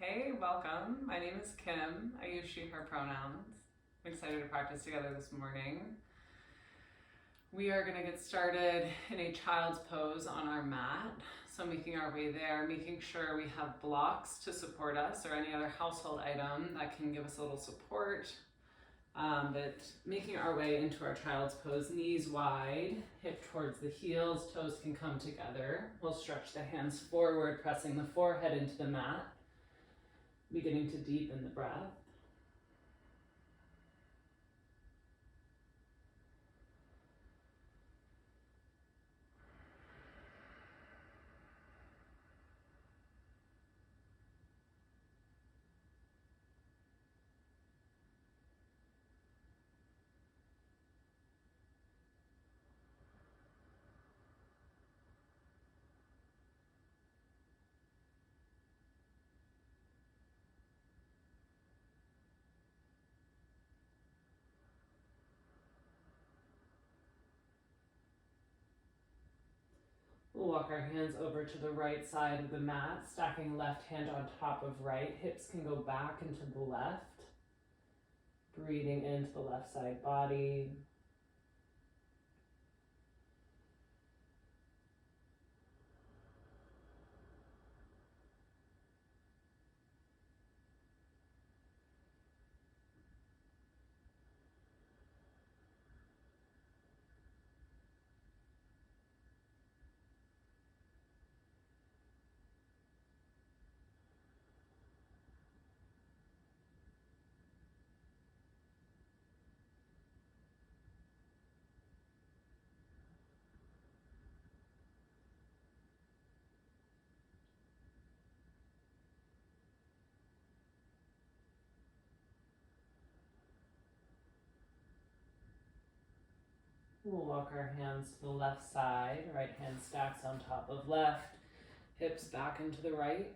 Hey, welcome. My name is Kim. I use she, her pronouns. I'm excited to practice together this morning. We are going to get started in a child's pose on our mat. So making our way there, making sure we have blocks to support us or any other household item that can give us a little support. But making our way into our child's pose, knees wide, hip towards the heels, toes can come together. We'll stretch the hands forward, pressing the forehead into the mat, beginning to deepen the breath. We'll walk our hands over to the right side of the mat, stacking left hand on top of right. Hips can go back into the left. Breathing into the left side body. We'll walk our hands to the left side. Right hand stacks on top of left. Hips back into the right.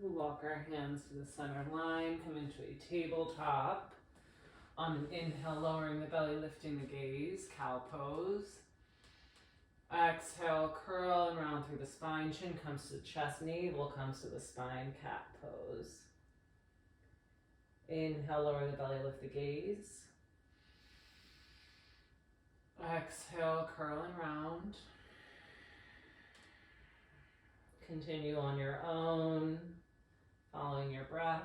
We'll walk our hands to the center line, come into a tabletop. On an inhale, lowering the belly, lifting the gaze, cow pose. Exhale, curl and round through the spine. Chin comes to the chest, navel comes to the spine, cat pose. Inhale, lower the belly, lift the gaze. Exhale, curl and round. Continue on your own, following your breath.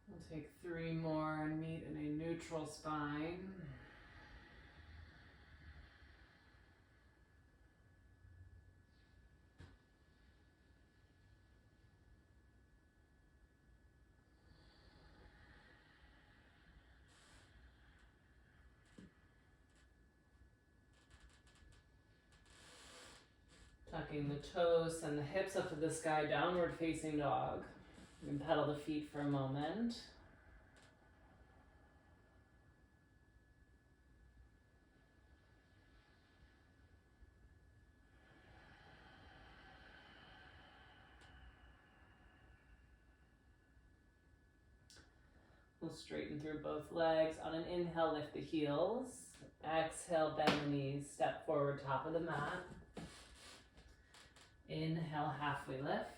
We'll take 3 more and meet in a neutral spine. Tucking the toes and the hips up to the sky, downward facing dog. You can pedal the feet for a moment. We'll straighten through both legs. On an inhale, lift the heels. Exhale, bend the knees, step forward, top of the mat. Inhale, halfway lift.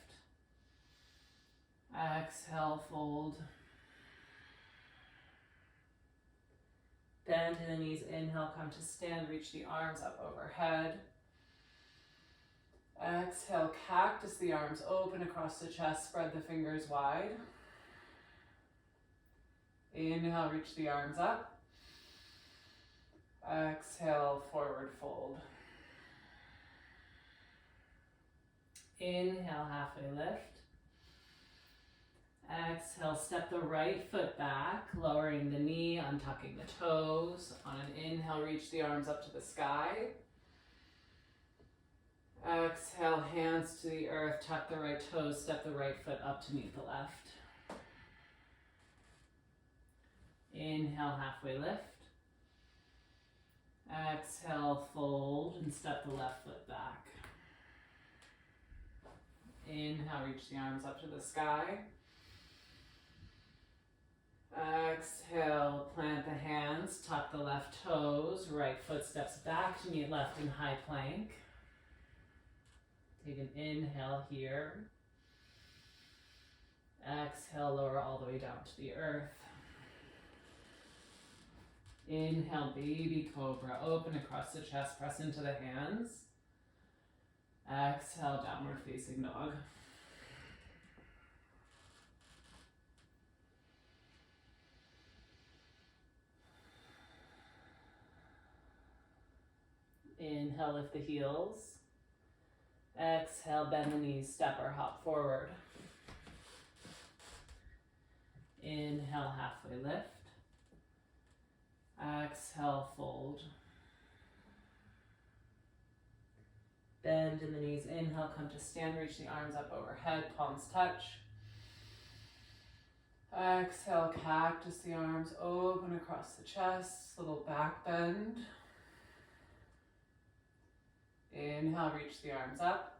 Exhale, fold. Bend in the knees, inhale, come to stand, reach the arms up overhead. Exhale, cactus the arms open across the chest, spread the fingers wide. Inhale, reach the arms up. Exhale, forward fold. Inhale, halfway lift. Exhale, step the right foot back, lowering the knee, untucking the toes. On an inhale, reach the arms up to the sky. Exhale, hands to the earth, tuck the right toes, step the right foot up to meet the left. Inhale, halfway lift. Exhale, fold and step the left foot back. Inhale, reach the arms up to the sky. Exhale, plant the hands, tuck the left toes, right foot steps back to meet left in high plank. Take an inhale here. Exhale, lower all the way down to the earth. Inhale, baby cobra, open across the chest, press into the hands. Exhale, downward facing dog. Inhale, lift the heels. Exhale, bend the knees, step or hop forward. Inhale, halfway lift. Exhale, fold. Bend in the knees, inhale, come to stand, reach the arms up overhead, palms touch. Exhale, cactus the arms open across the chest, little back bend. Inhale, reach the arms up.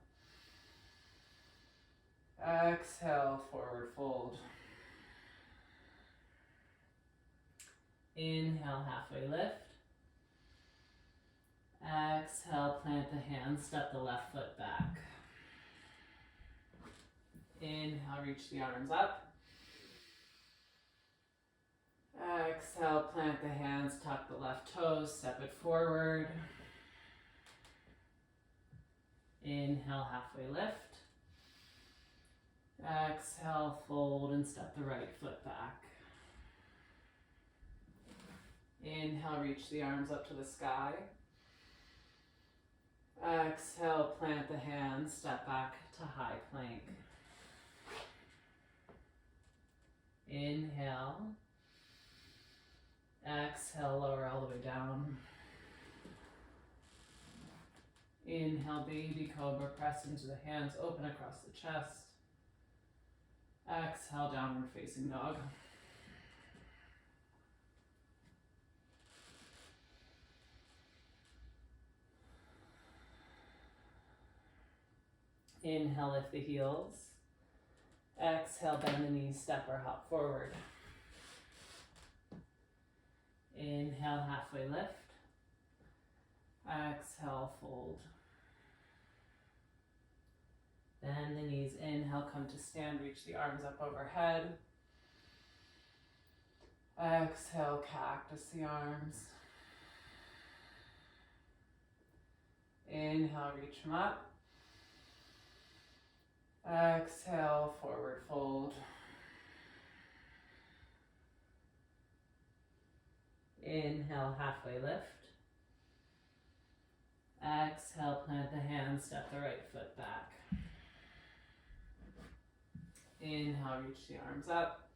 Exhale, forward fold. Inhale, halfway lift. Exhale, plant the hands, step the left foot back. Inhale, reach the arms up. Exhale, plant the hands, tuck the left toes, step it forward. Inhale, halfway lift. Exhale, fold and step the right foot back. Inhale, reach the arms up to the sky. Exhale, plant the hands, step back to high plank. Inhale. Exhale, lower all the way down. Inhale, baby cobra, press into the hands, open across the chest. Exhale, downward facing dog. Inhale, lift the heels. Exhale, bend the knees, step or hop forward. Inhale, halfway lift. Exhale, fold. Bend the knees, inhale, come to stand, reach the arms up overhead. Exhale, cactus the arms. Inhale, reach them up. Exhale, forward fold. Inhale, halfway lift. Exhale, plant the hands, step the right foot back. Inhale, reach the arms up.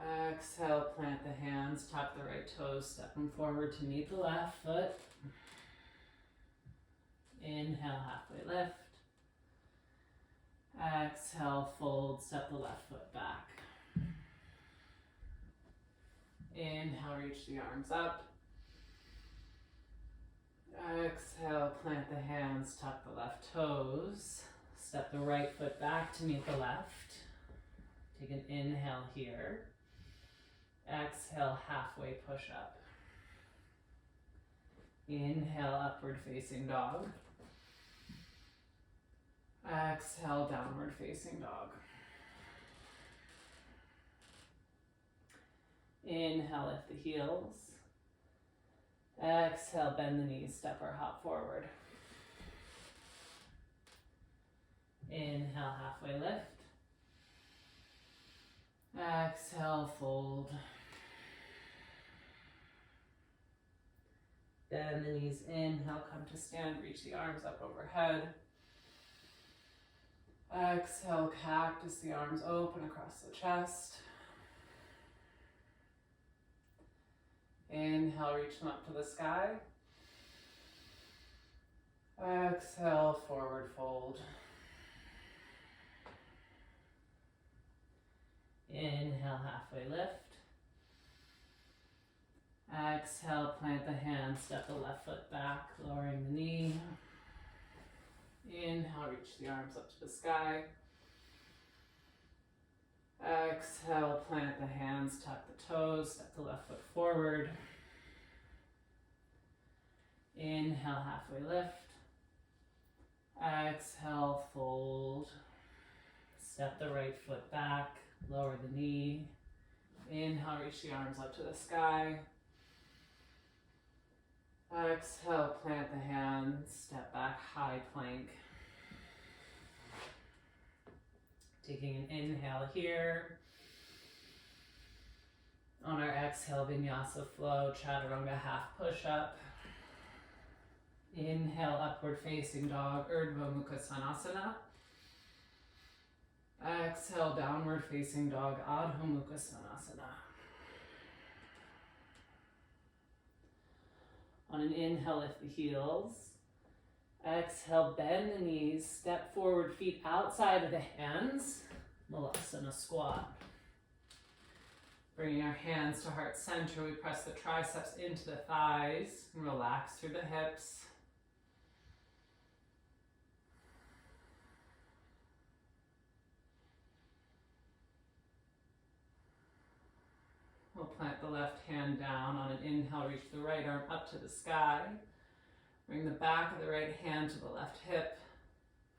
Exhale, plant the hands, tuck the right toes, step them forward to meet the left foot. Inhale, halfway lift. Exhale, fold, step the left foot back. Inhale, reach the arms up. Exhale, plant the hands, tuck the left toes. Step the right foot back to meet the left. Take an inhale here. Exhale, halfway push up. Inhale, upward facing dog. Exhale, downward facing dog. Inhale, lift the heels. Exhale, bend the knees, step or hop forward. Inhale, halfway lift. Exhale, fold. Bend the knees, inhale, come to stand, reach the arms up overhead. Exhale, cactus, the arms open across the chest. Inhale, reach them up to the sky. Exhale, forward fold. Inhale, halfway lift. Exhale, plant the hands, step the left foot back, lowering the knee. Inhale, reach the arms up to the sky. Exhale, plant the hands, tuck the toes, step the left foot forward. Inhale, halfway lift. Exhale, fold. Step the right foot back, lower the knee. Inhale, reach the arms up to the sky. Exhale, plant the hands, step back, high plank. Taking an inhale here. On our exhale, Vinyasa flow, Chaturanga half push-up. Inhale, upward facing dog, Urdhva Mukha Svanasana. Exhale, downward facing dog, Adho Mukha Svanasana. On an inhale, lift the heels. Exhale, bend the knees, step forward, feet outside of the hands, Malasana squat. Bringing our hands to heart center, we press the triceps into the thighs, and relax through the hips. We'll plant the left hand down. On an inhale, reach the right arm up to the sky. Bring the back of the right hand to the left hip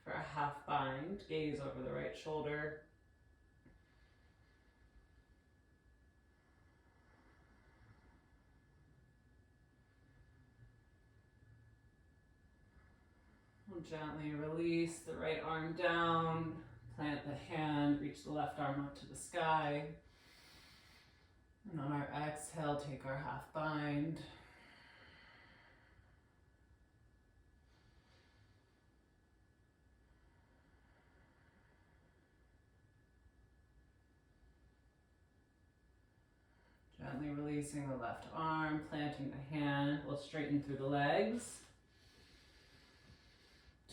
for a half bind. Gaze over the right shoulder. We'll gently release the right arm down. Plant the hand, reach the left arm up to the sky. And on our exhale, take our half bind. Gently releasing the left arm, planting the hand. We'll straighten through the legs.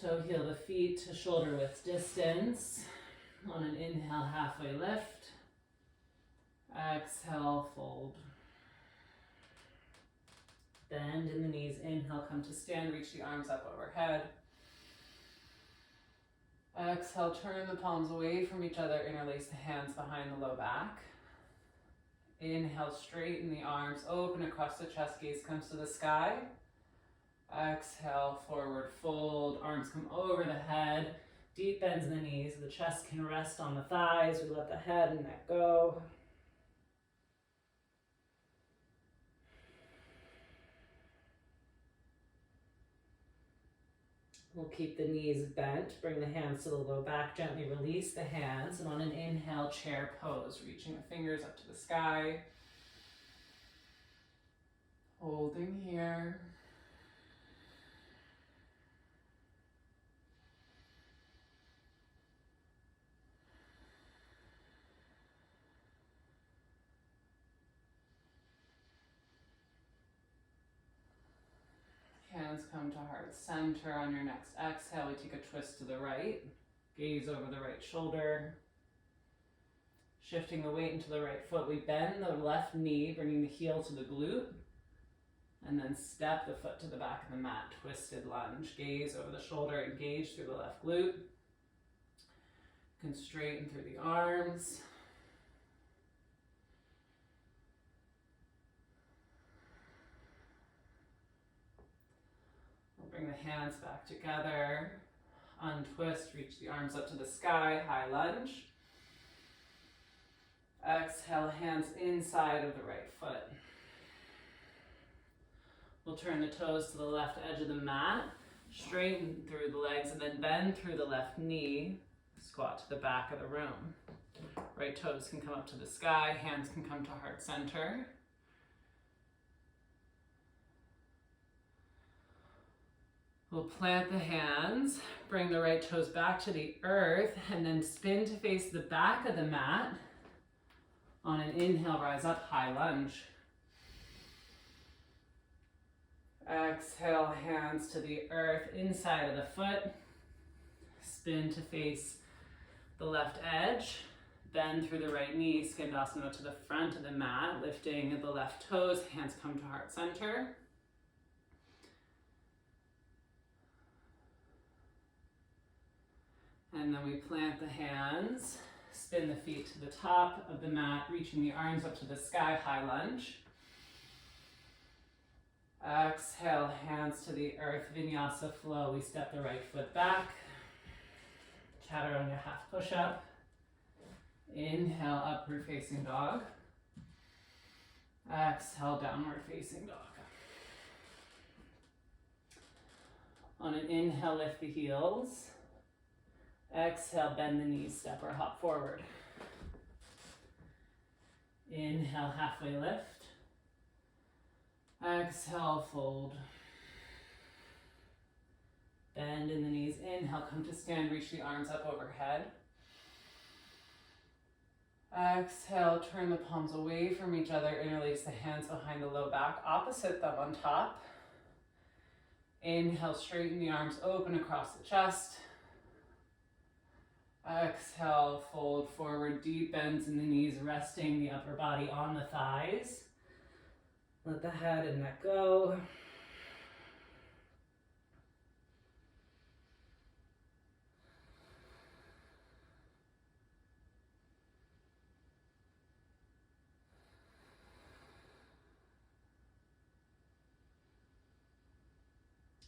Toe heel the feet to shoulder width distance. On an inhale, halfway lift. Exhale, fold. Bend in the knees. Inhale, come to stand. Reach the arms up overhead. Exhale, turn the palms away from each other. Interlace the hands behind the low back. Inhale, straighten the arms, open across the chest. Gaze comes to the sky. Exhale, forward fold. Arms come over the head. Deep bends in the knees. The chest can rest on the thighs. We let the head and neck go. We'll keep the knees bent, bring the hands to the low back, gently release the hands, and on an inhale, chair pose, reaching the fingers up to the sky. Holding here. Hands come to heart center. On your next exhale, we take a twist to the right. Gaze over the right shoulder. Shifting the weight into the right foot, we bend the left knee, bringing the heel to the glute. And then step the foot to the back of the mat. Twisted lunge. Gaze over the shoulder, engage through the left glute. You can straighten through the arms. Bring the hands back together, untwist, reach the arms up to the sky, high lunge. Exhale, hands inside of the right foot. We'll turn the toes to the left edge of the mat, straighten through the legs, and then bend through the left knee, squat to the back of the room. Right toes can come up to the sky, hands can come to heart center. We'll plant the hands, bring the right toes back to the earth, and then spin to face the back of the mat. On an inhale, rise up, high lunge. Exhale, hands to the earth, inside of the foot. Spin to face the left edge. Bend through the right knee, skandasana to the front of the mat, lifting the left toes, hands come to heart center. And then we plant the hands, spin the feet to the top of the mat, reaching the arms up to the sky, high lunge. Exhale, hands to the earth, Vinyasa flow. We step the right foot back. Chaturanga half push-up. Inhale, upward facing dog. Exhale, downward facing dog. On an inhale, lift the heels. Exhale, bend the knees, step or hop forward. Inhale, halfway lift. Exhale, fold. Bend in the knees. Inhale, come to stand, reach the arms up overhead. Exhale, turn the palms away from each other, interlace the hands behind the low back, opposite thumb on top. Inhale, straighten the arms open across the chest. Exhale, fold forward, deep bends in the knees, resting the upper body on the thighs. Let the head and neck go.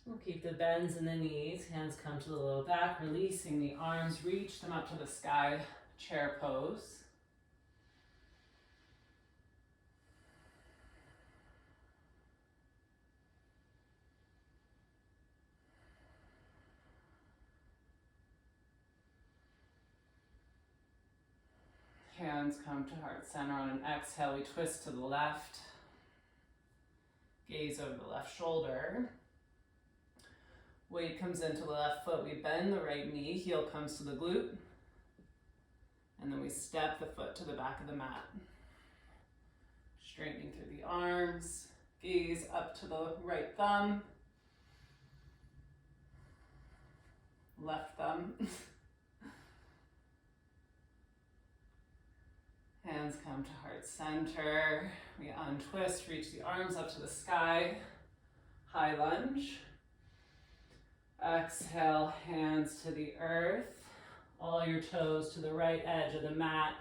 We'll keep the bends in the knees, hands come to the low back, releasing the arms, reach them up to the sky, chair pose. Hands come to heart center. On an exhale, we twist to the left, gaze over the left shoulder. Weight comes into the left foot, we bend the right knee, heel comes to the glute, and then we step the foot to the back of the mat. Straightening through the arms, gaze up to the right thumb, left thumb. Hands come to heart center. We untwist, reach the arms up to the sky, high lunge. Exhale, hands to the earth. All your toes to the right edge of the mat.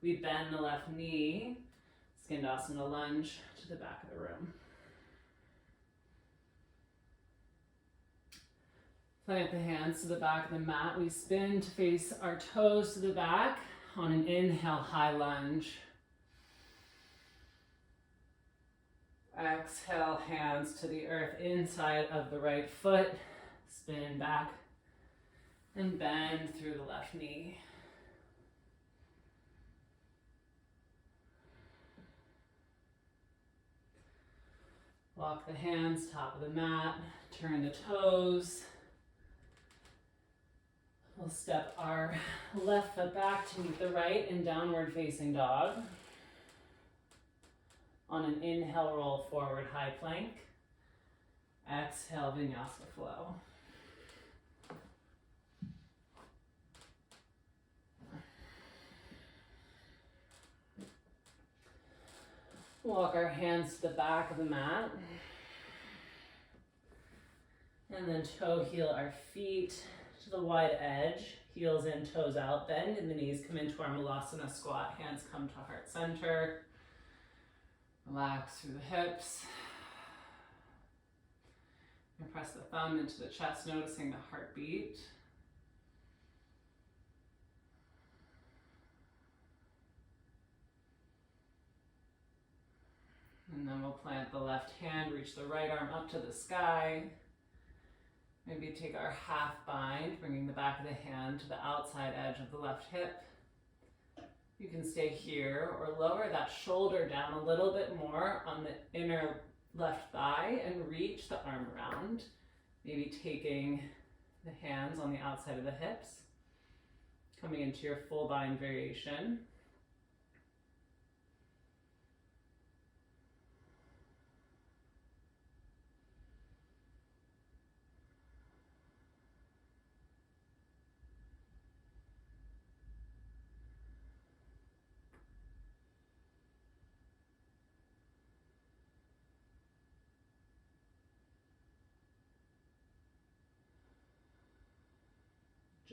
We bend the left knee. Skandasana lunge to the back of the room. Plant the hands to the back of the mat. We spin to face our toes to the back. On an inhale, high lunge. Exhale, hands to the earth, inside of the right foot. Spin back and bend through the left knee. Walk the hands, top of the mat, turn the toes. We'll step our left foot back to meet the right in downward facing dog. On an inhale, roll forward, high plank. Exhale, Vinyasa flow. Walk our hands to the back of the mat. And then toe heel our feet to the wide edge. Heels in, toes out. Bend in the knees, come into our Malasana squat. Hands come to heart center. Relax through the hips. And press the thumb into the chest, noticing the heartbeat. then we'll plant the left hand, reach the right arm up to the sky. Maybe take our half bind, bringing the back of the hand to the outside edge of the left hip. You can stay here or lower that shoulder down a little bit more on the inner left thigh and reach the arm around. Maybe taking the hands on the outside of the hips, coming into your full bind variation.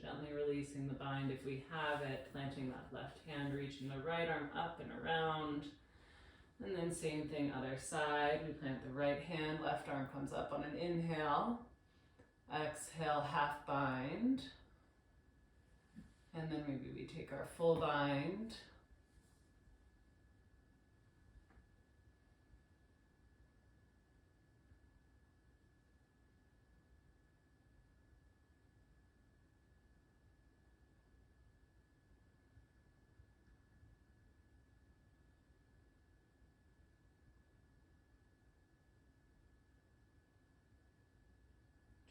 Gently releasing the bind if we have it, planting that left hand, reaching the right arm up and around. And then same thing, other side. We plant the right hand, left arm comes up on an inhale. Exhale, half bind. And then maybe we take our full bind.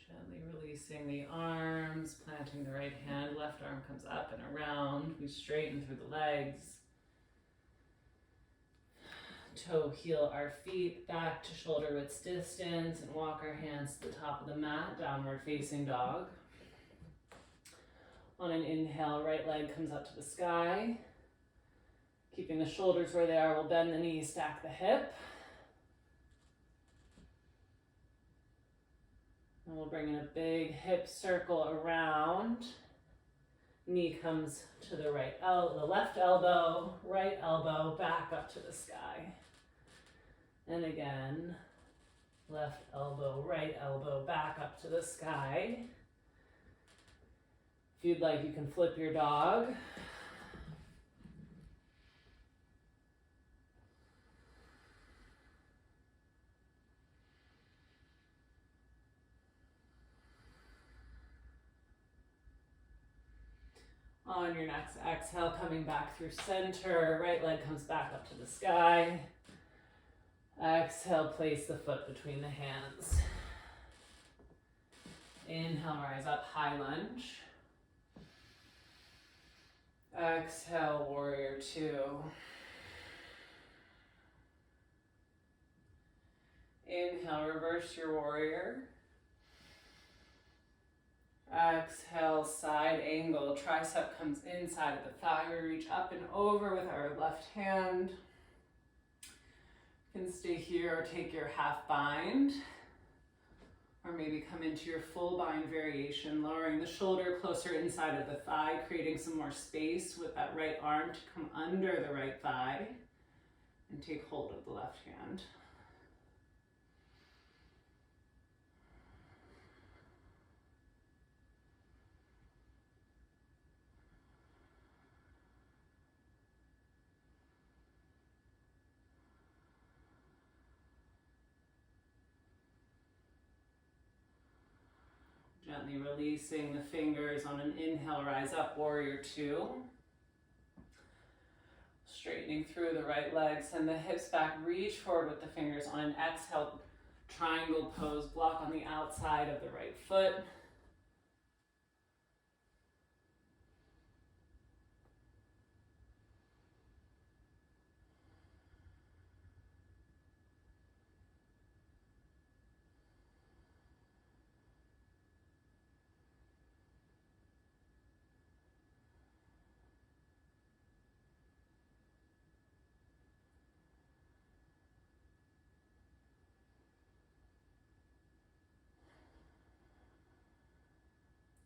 Gently releasing the arms, planting the right hand, left arm comes up and around. We straighten through the legs. Toe heel our feet back to shoulder width distance and walk our hands to the top of the mat, downward facing dog. On an inhale, right leg comes up to the sky. Keeping the shoulders where they are, we'll bend the knee, stack the hip. And we'll bring in a big hip circle around. Knee comes to the the left elbow, right elbow, back up to the sky. And again, left elbow, right elbow, back up to the sky. If you'd like, you can flip your dog. On your next exhale, coming back through center, right leg comes back up to the sky. Exhale, place the foot between the hands. Inhale, rise up, high lunge. Exhale, warrior two. Inhale, reverse your warrior. Exhale, side angle. Tricep comes inside of the thigh. We reach up and over with our left hand. You can stay here or take your half bind. Or maybe come into your full bind variation, lowering the shoulder closer inside of the thigh, creating some more space with that right arm to come under the right thigh and take hold of the left hand. Gently releasing the fingers on an inhale, rise up, warrior two. Straightening through the right leg, send the hips back, reach forward with the fingers. On an exhale, triangle pose, block on the outside of the right foot.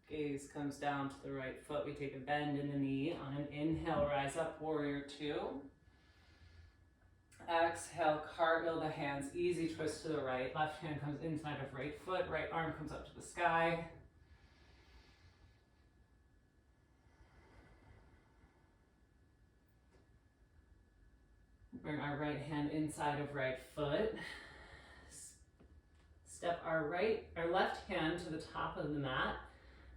Gaze comes down to the right foot. We take a bend in the knee. On an inhale, rise up, warrior two. Exhale, cartwheel the hands. Easy twist to the right. Left hand comes inside of right foot. Right arm comes up to the sky. Bring our right hand inside of right foot. Step our left hand to the top of the mat,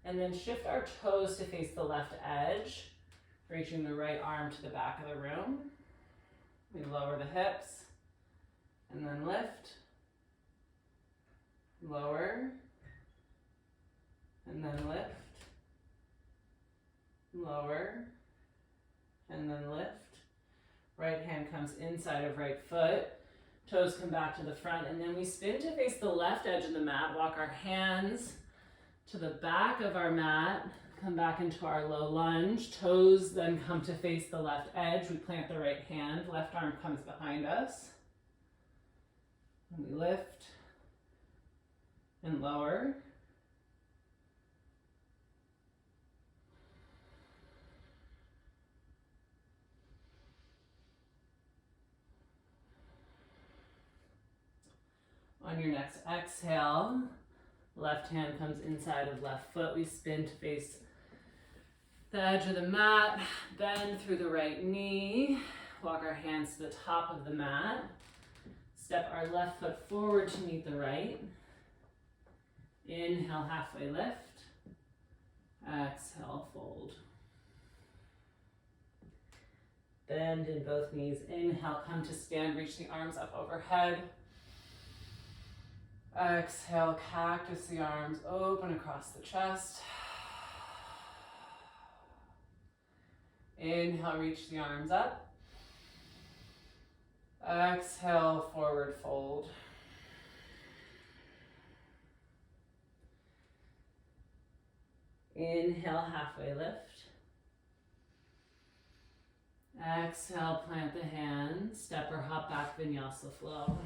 and then shift our toes to face the left edge, reaching the right arm to the back of the room. We lower the hips, and then lift, lower, and then lift, lower, and then lift. Right hand comes inside of right foot. Toes come back to the front, and then we spin to face the left edge of the mat. Walk our hands to the back of our mat. Come back into our low lunge. Toes then come to face the left edge. We plant the right hand. Left arm comes behind us. And we lift and lower. On your next exhale, left hand comes inside of left foot. We spin to face the edge of the mat, bend through the right knee, walk our hands to the top of the mat, step our left foot forward to meet the right. Inhale, halfway lift. Exhale, fold. Bend in both knees. Inhale, come to stand, reach the arms up overhead. Exhale, cactus the arms open across the chest. Inhale, reach the arms up. Exhale, forward fold. Inhale, halfway lift. Exhale, plant the hands, step or hop back, Vinyasa flow.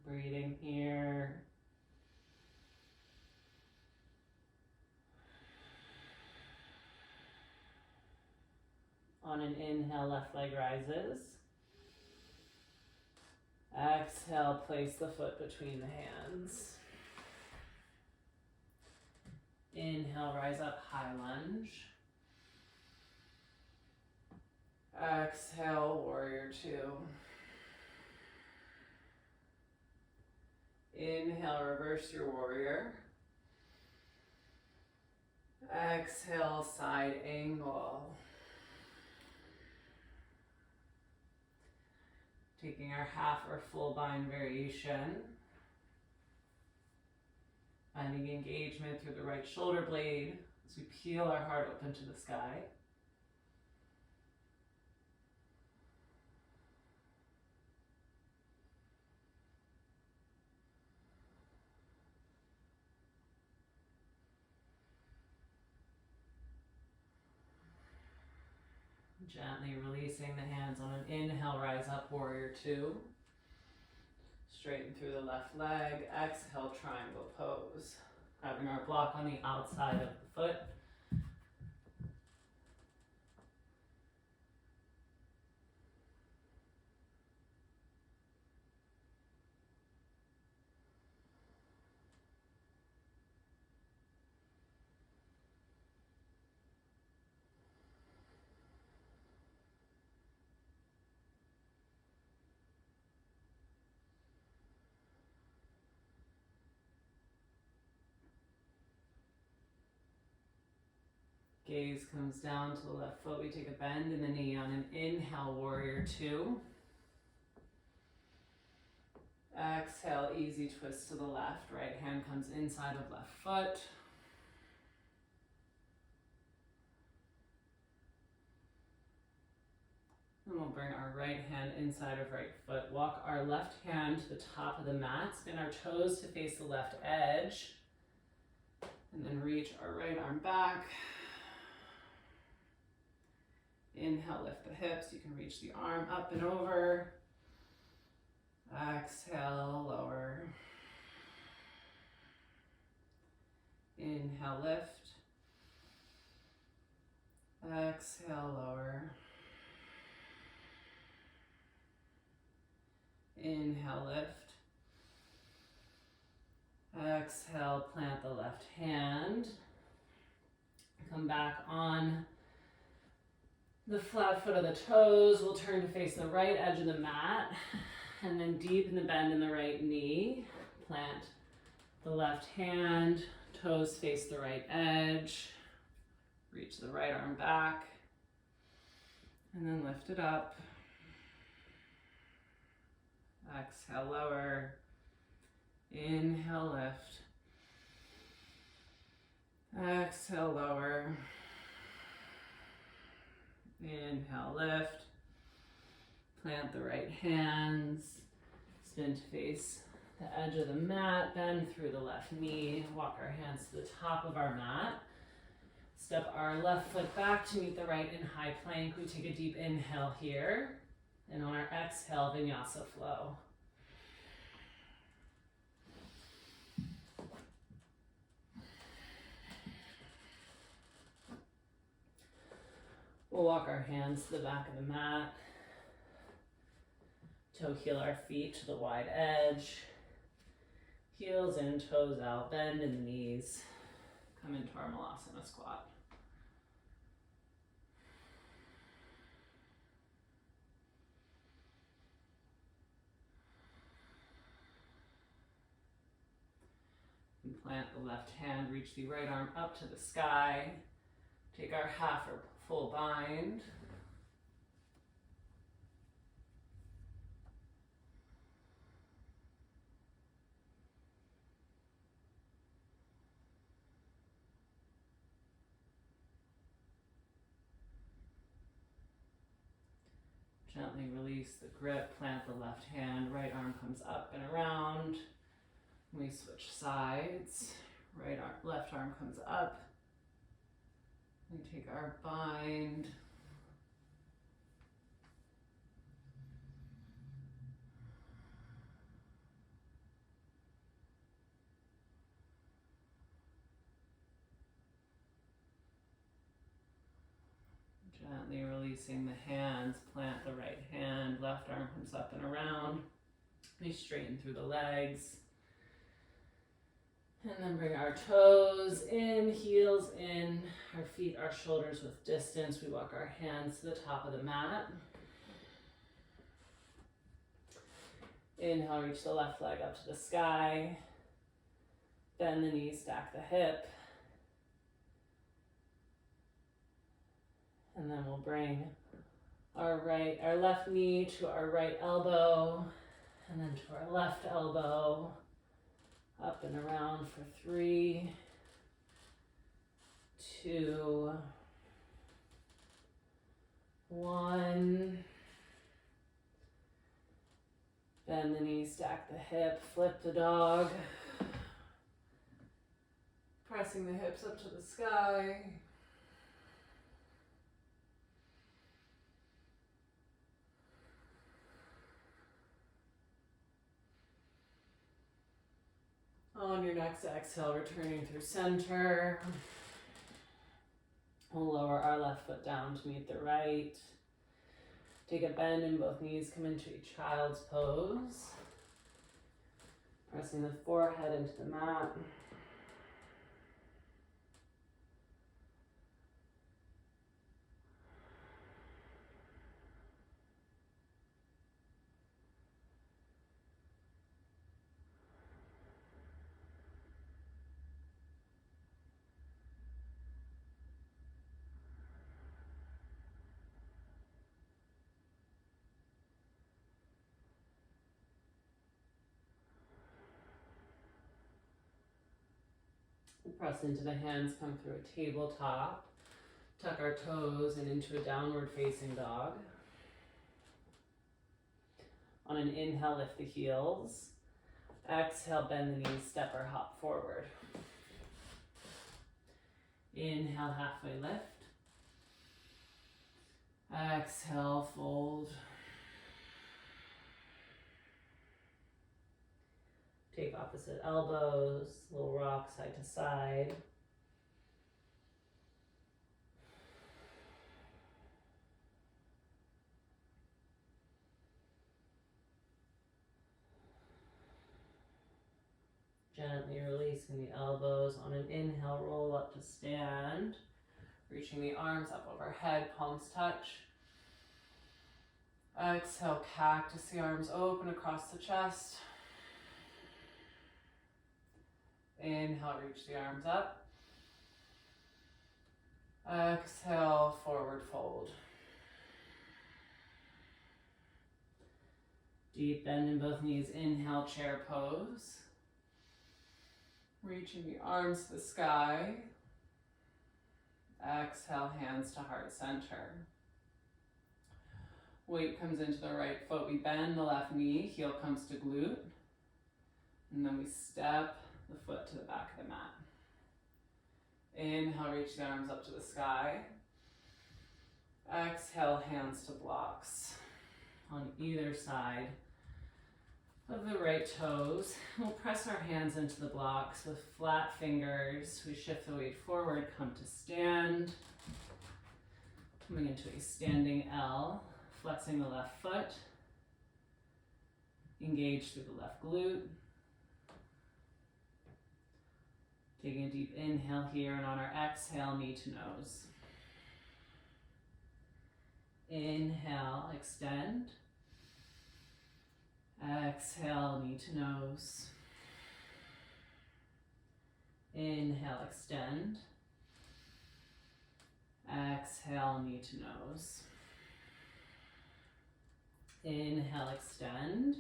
Breathing here. On an inhale, left leg rises. Exhale, place the foot between the hands. Inhale, rise up, high lunge. Exhale, warrior two. Inhale, reverse your warrior. Exhale, side angle. Taking our half or full bind variation. Finding engagement through the right shoulder blade as we peel our heart open to the sky. Gently releasing the hands on an inhale, rise up, warrior two. Straighten through the left leg. Exhale, triangle pose. Having our block on the outside of the foot. Gaze comes down to the left foot. We take a bend in the knee on an inhale, warrior two. Exhale, easy twist to the left. Right hand comes inside of left foot. And we'll bring our right hand inside of right foot. Walk our left hand to the top of the mat. Spin our toes to face the left edge. And then reach our right arm back. Inhale, lift the hips. You can reach the arm up and over. Exhale, lower. Inhale, lift. Exhale, lower. Inhale, lift. Exhale, plant the left hand. Come back on the flat foot of the toes. We'll turn to face the right edge of the mat and then deepen the bend in the right knee. Plant the left hand, toes face the right edge. Reach the right arm back and then lift it up. Exhale, lower. Inhale, lift. Exhale, lower. Inhale, lift. Plant the right hands. Spin to face the edge of the mat. Bend through the left knee. Walk our hands to the top of our mat. Step our left foot back to meet the right in high plank. We take a deep inhale here. And on our exhale, Vinyasa flow. We'll walk our hands to the back of the mat. Toe heel our feet to the wide edge. Heels in, toes out, bend in the knees. Come into our Malasana squat. And plant the left hand, reach the right arm up to the sky. Take our half or full bind. Gently release the grip, plant the left hand, right arm comes up and around. We switch sides, left arm comes up. We take our bind. Gently releasing the hands, plant the right hand, left arm comes up and around. We straighten through the legs. And then bring our toes in, heels in, our feet, our shoulders with distance. We walk our hands to the top of the mat. Inhale, reach the left leg up to the sky. Bend the knee, stack the hip. And then we'll bring our left knee to our right elbow, and then to our left elbow. Up and around for 3, 2, 1. Bend the knee, stack the hip, flip the dog. Pressing the hips up to the sky. On your next exhale, returning through center. We'll lower our left foot down to meet the right. Take a bend in both knees, come into a child's pose. Pressing the forehead into the mat. Press into the hands, come through a tabletop. Tuck our toes and into a downward facing dog. On an inhale, lift the heels. Exhale, bend the knees, step or hop forward. Inhale, halfway lift. Exhale, fold. Take opposite elbows, little rock side to side. Gently releasing the elbows. On an inhale, roll up to stand. Reaching the arms up overhead, palms touch. Exhale, cactus, the arms open across the chest. Inhale, reach the arms up. Exhale, forward fold. Deep bend in both knees. Inhale, chair pose. Reaching the arms to the sky. Exhale, hands to heart center. Weight comes into the right foot. We bend the left knee. Heel comes to glute. And then we step the foot to the back of the mat. Inhale, reach the arms up to the sky. Exhale, hands to blocks on either side of the right toes. We'll press our hands into the blocks with flat fingers. We shift the weight forward, come to stand. Coming into a standing L, flexing the left foot. Engage through the left glute. Taking a deep inhale here, and on our exhale, knee to nose. Inhale, extend. Exhale, knee to nose. Inhale, extend. Exhale, knee to nose. Inhale, extend.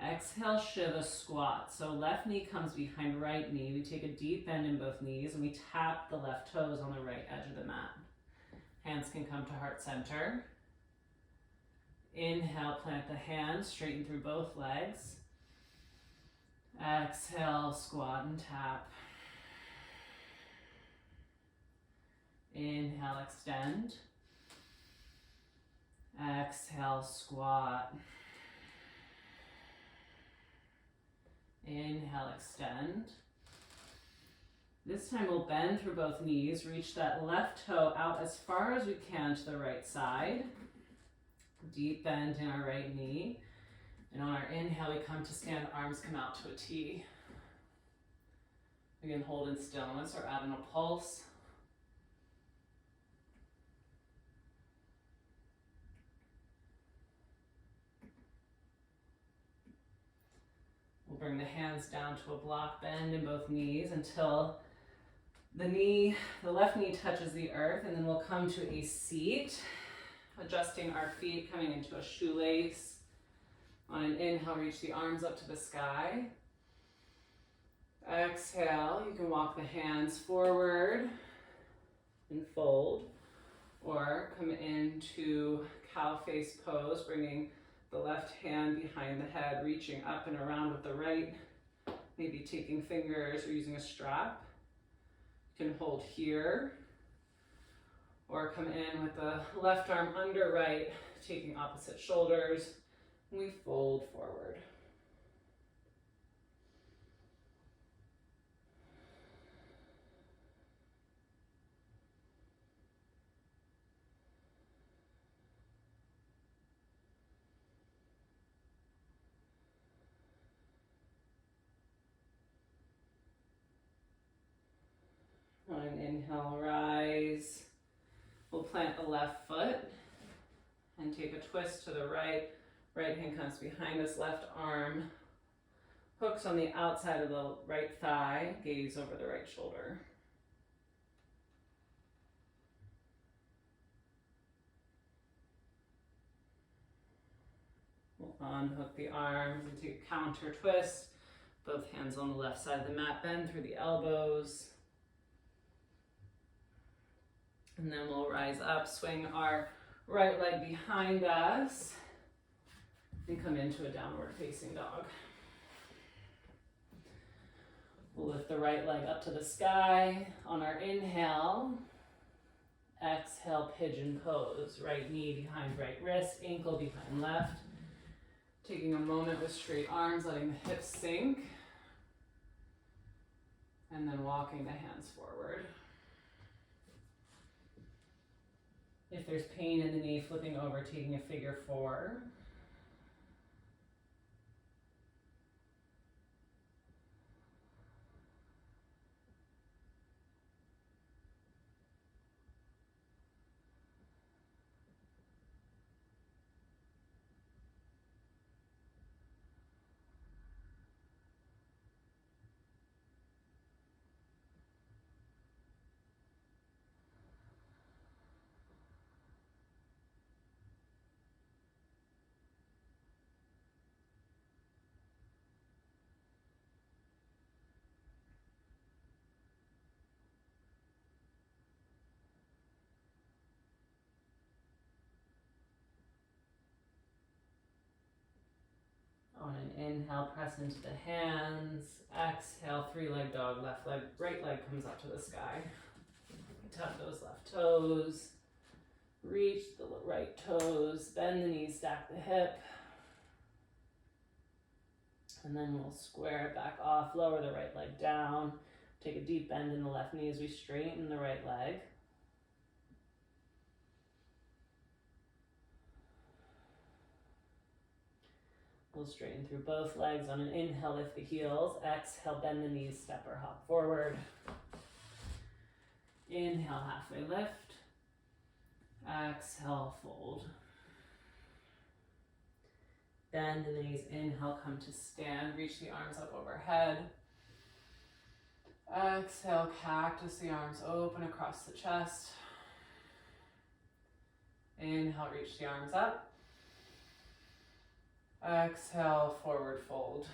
Exhale, Shiva squat. So left knee comes behind right knee. We take a deep bend in both knees and we tap the left toes on the right edge of the mat. Hands can come to heart center. Inhale, plant the hands, straighten through both legs. Exhale, squat and tap. Inhale, extend. Exhale, squat. Inhale, extend. This time we'll bend through both knees, reach that left toe out as far as we can to the right side. Deep bend in our right knee. And on our inhale, we come to stand, arms come out to a T. We can hold in stillness or add in a pulse. We'll bring the hands down to a block bend in both knees until the left knee touches the earth, and then we'll come to a seat, adjusting our feet, coming into a shoelace. On an inhale, reach the arms up to the sky. Exhale, you can walk the hands forward and fold, or come into cow face pose, bringing the left hand behind the head, reaching up and around with the right, maybe taking fingers or using a strap. You can hold here, or come in with the left arm under right, taking opposite shoulders. We fold forward. On an inhale, rise. We'll plant the left foot and take a twist to the right. Right hand comes behind us, left arm hooks on the outside of the right thigh, gaze over the right shoulder. We'll unhook the arms and take a counter twist. Both hands on the left side of the mat, bend through the elbows. And then we'll rise up, swing our right leg behind us, and come into a downward facing dog. We'll lift the right leg up to the sky. On our inhale, exhale, pigeon pose. Right knee behind right wrist, ankle behind left. Taking a moment with straight arms, letting the hips sink. And then walking the hands forward. If there's pain in the knee, flipping over, taking a figure four. inhale, press into the hands. Exhale, three-leg dog, left leg, right leg comes up to the sky. Tap those left toes. Reach the right toes, bend the knees, stack the hip. And then we'll square it back off, lower the right leg down. Take a deep bend in the left knee as we straighten the right leg. We'll straighten through both legs. On an inhale, lift the heels. Exhale, bend the knees, step or hop forward. Inhale, halfway lift. Exhale, fold. Bend the knees, inhale, come to stand. Reach the arms up overhead. Exhale, cactus the arms open across the chest. Inhale, reach the arms up. Exhale, forward fold.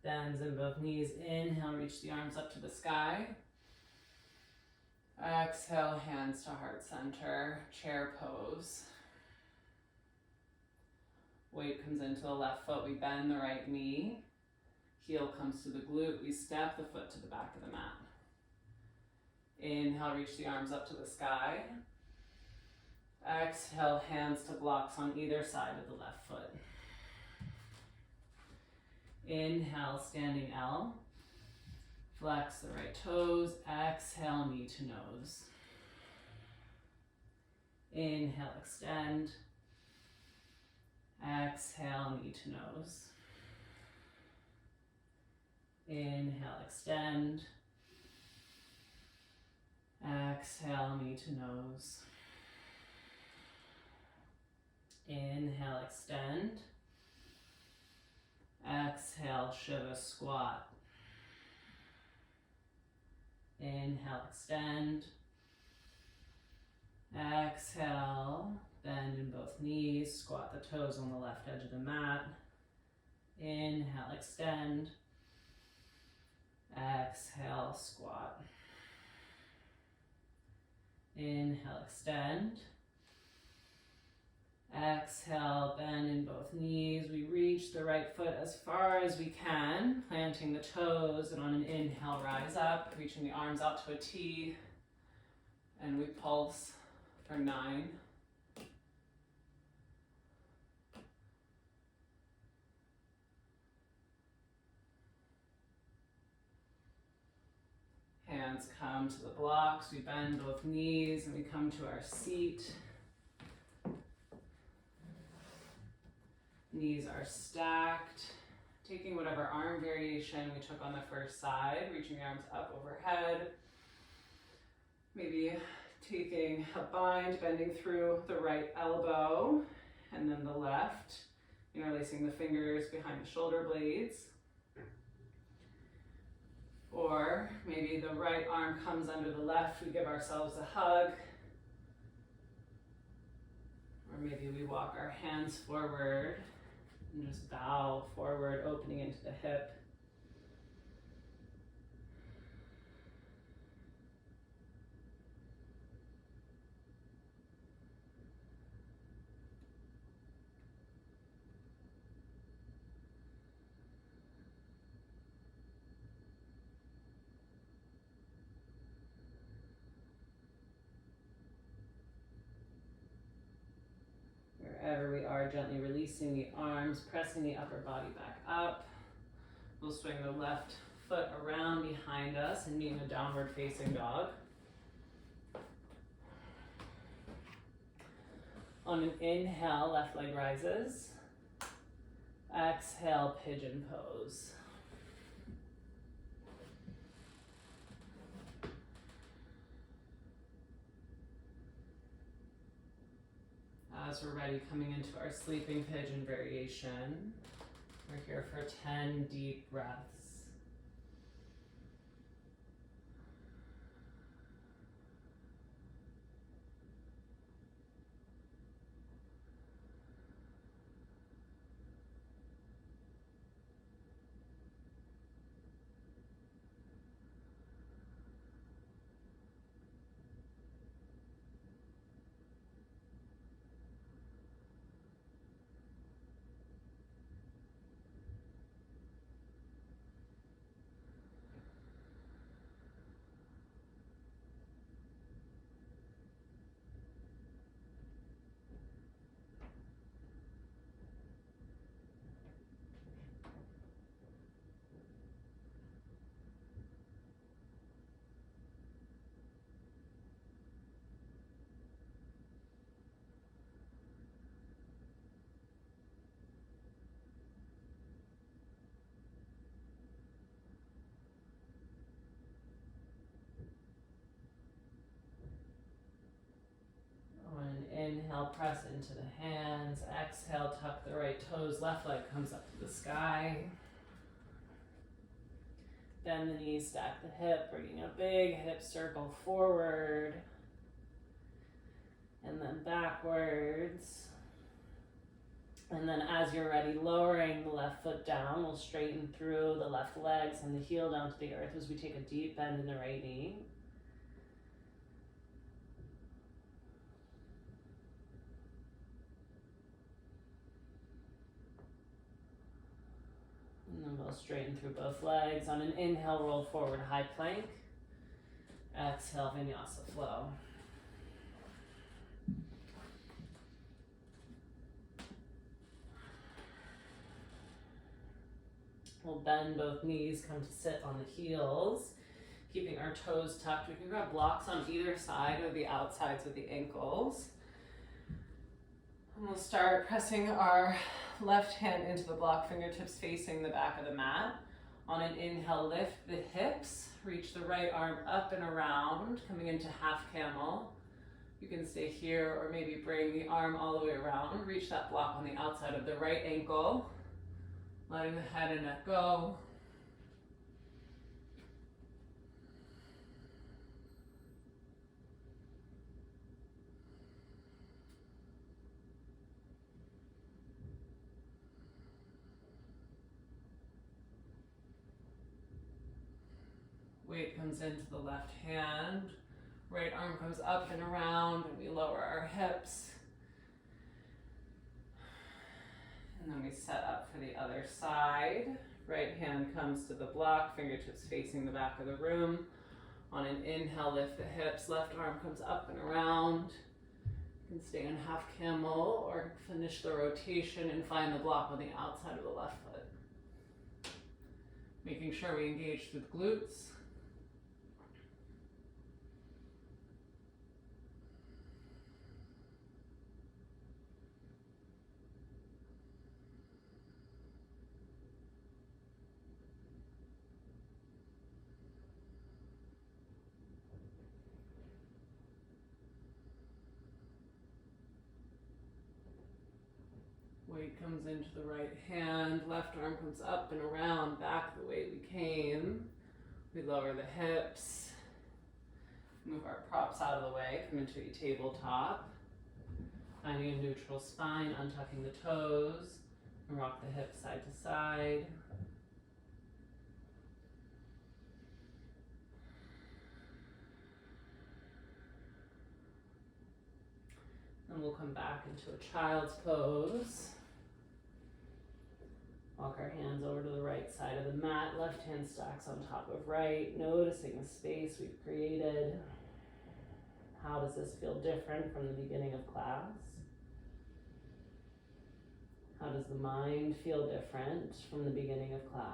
Bends in both knees. Inhale, reach the arms up to the sky. Exhale, hands to heart center, chair pose. Weight comes into the left foot. We bend the right knee. Heel comes to the glute. We step the foot to the back of the mat. Inhale, reach the arms up to the sky. Exhale, hands to blocks on either side of the left foot. Inhale, standing L. Flex the right toes. Exhale, knee to nose. Inhale, extend. Exhale, knee to nose. Inhale, extend. Exhale, knee to nose. Inhale, extend. Exhale, Shiva squat. Inhale, extend. Exhale, bend in both knees. Squat the toes on the left edge of the mat. Inhale, extend. Exhale, squat. Inhale, extend. Exhale, bend in both knees. We reach the right foot as far as we can, planting the toes, and on an inhale, rise up, reaching the arms out to a T, and we pulse for 9. Hands come to the blocks. We bend both knees and we come to our seat. Knees are stacked. Taking whatever arm variation we took on the first side, reaching the arms up overhead. Maybe taking a bind, bending through the right elbow, and then the left, interlacing the fingers behind the shoulder blades. Or maybe the right arm comes under the left, we give ourselves a hug. Or maybe we walk our hands forward and just bow forward, opening into the hip. Wherever we are, gently releasing the arms, pressing the upper body back up. We'll swing the left foot around behind us and meet in a downward facing dog. On an inhale, left leg rises. Exhale, pigeon pose. As we're ready, coming into our sleeping pigeon variation. We're here for 10 deep breaths. Inhale, press into the hands. Exhale, tuck the right toes. Left leg comes up to the sky. Bend the knees, stack the hip, bringing a big hip circle forward. And then backwards. And then as you're ready, lowering the left foot down, we'll straighten through the left legs and the heel down to the earth as we take a deep bend in the right knee. And then we'll straighten through both legs. On an inhale, roll forward, high plank. Exhale, Vinyasa flow. We'll bend both knees, come to sit on the heels, keeping our toes tucked. We can grab blocks on either side or the outsides of the ankles. And we'll start pressing our left hand into the block, fingertips facing the back of the mat. On an inhale, lift the hips, reach the right arm up and around, coming into half camel. You can stay here or maybe bring the arm all the way around. Reach that block on the outside of the right ankle. Letting the head and neck go. Weight comes into the left hand. Right arm comes up and around, and we lower our hips. And then we set up for the other side. Right hand comes to the block, fingertips facing the back of the room. On an inhale, lift the hips, left arm comes up and around. You can stay in half camel or finish the rotation and find the block on the outside of the left foot. Making sure we engage through the glutes. Weight comes into the right hand, left arm comes up and around, back the way we came. We lower the hips, move our props out of the way, come into a tabletop. Finding a neutral spine, untucking the toes, and rock the hips side to side. And we'll come back into a child's pose. Walk our hands over to the right side of the mat. Left hand stacks on top of right, noticing the space we've created. How does this feel different from the beginning of class? How does the mind feel different from the beginning of class?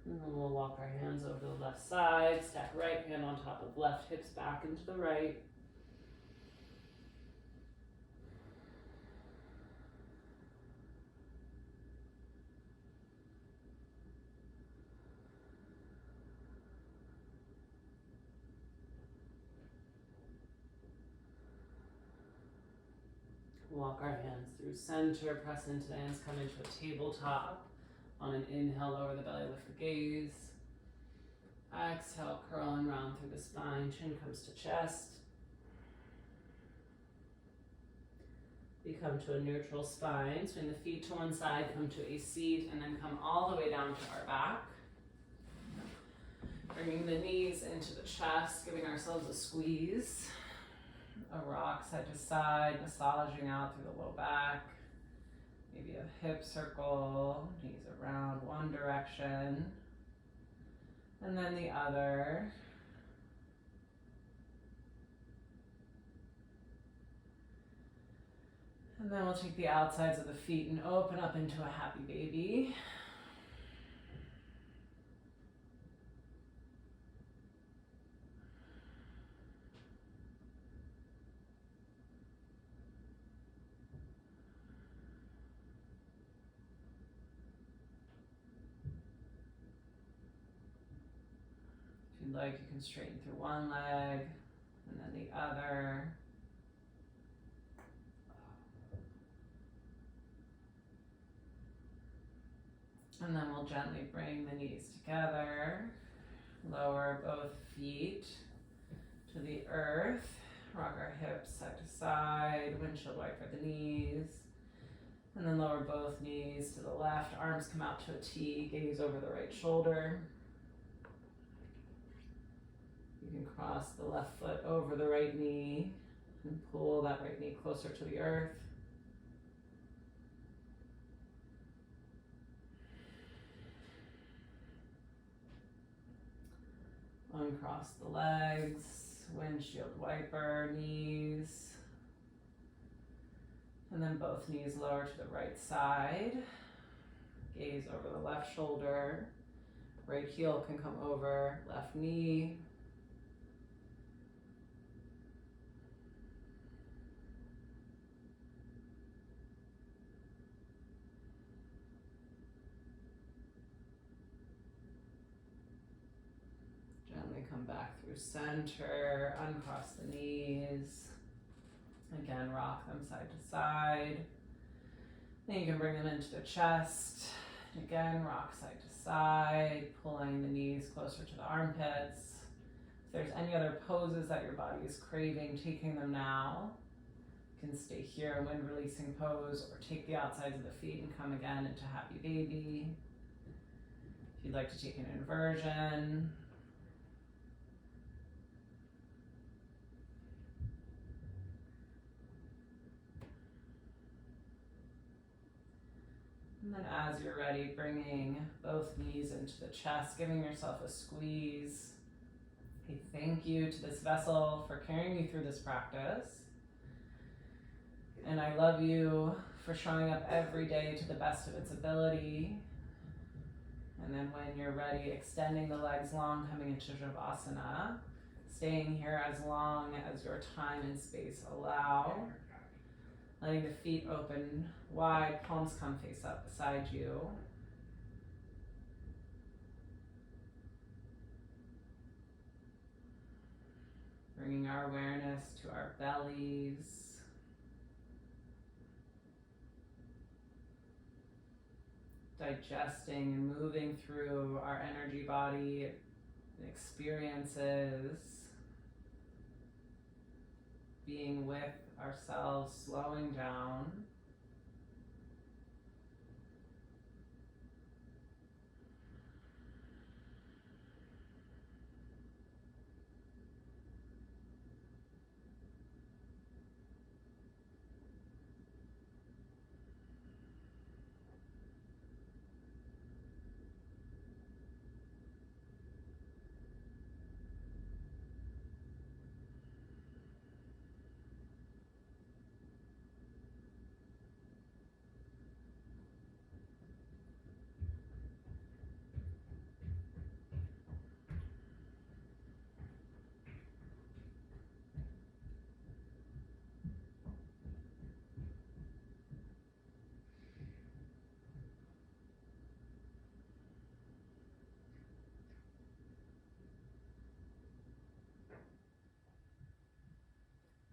And then we'll walk our hands over to the left side, stack right hand on top of left, hips back into the right. Walk our hands through center, press into the hands, come into a tabletop. On an inhale, lower the belly, lift the gaze. Exhale, curl and round through the spine, chin comes to chest. We come to a neutral spine, swing the feet to one side, come to a seat, and then come all the way down to our back. Bringing the knees into the chest, giving ourselves a squeeze. A rock side to side, massaging out through the low back. Maybe a hip circle, knees around one direction, and then the other. And then we'll take the outsides of the feet and open up into a happy baby. like, you can straighten through one leg and then the other. And then we'll gently bring the knees together, lower both feet to the earth, rock our hips side to side, windshield wiper the knees, and then lower both knees to the left, arms come out to a T, gaze over the right shoulder. You can cross the left foot over the right knee and pull that right knee closer to the earth. Uncross the legs, windshield wiper, knees. And then both knees lower to the right side. Gaze over the left shoulder. Right heel can come over left knee. Gently come back through center, uncross the knees. Again, rock them side to side. Then you can bring them into the chest. Again, rock side to side, pulling the knees closer to the armpits. If there's any other poses that your body is craving, taking them now. You can stay here in wind releasing pose or take the outsides of the feet and come again into happy baby. If you'd like to take an inversion. And then as you're ready, bringing both knees into the chest, giving yourself a squeeze. A thank you to this vessel for carrying you through this practice. And I love you for showing up every day to the best of its ability. And then when you're ready, extending the legs long, coming into Shavasana, staying here as long as your time and space allow. Letting the feet open wide, palms come face up beside you. Bringing our awareness to our bellies. Digesting and moving through our energy body experiences. Being with ourselves, slowing down.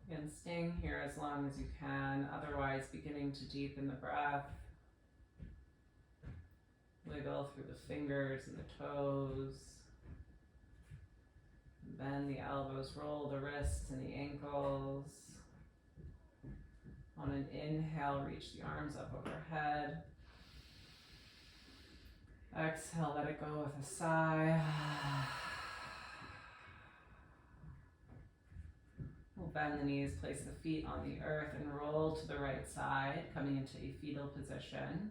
And staying here as long as you can, otherwise beginning to deepen the breath. Wiggle through the fingers and the toes. Bend the elbows, roll the wrists and the ankles. On an inhale, reach the arms up overhead. Exhale, let it go with a sigh. We'll bend the knees, place the feet on the earth and roll to the right side, coming into a fetal position.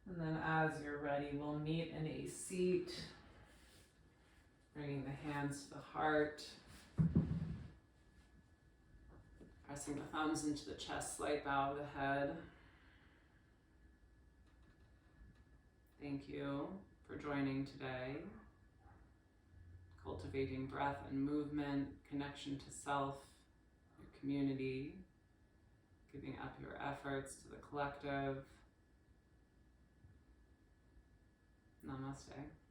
And then as you're ready, we'll meet in a seat, bringing the hands to the heart, pressing the thumbs into the chest, slight bow of the head. Thank you for joining today. Cultivating breath and movement, connection to self, your community, giving up your efforts to the collective. Namaste.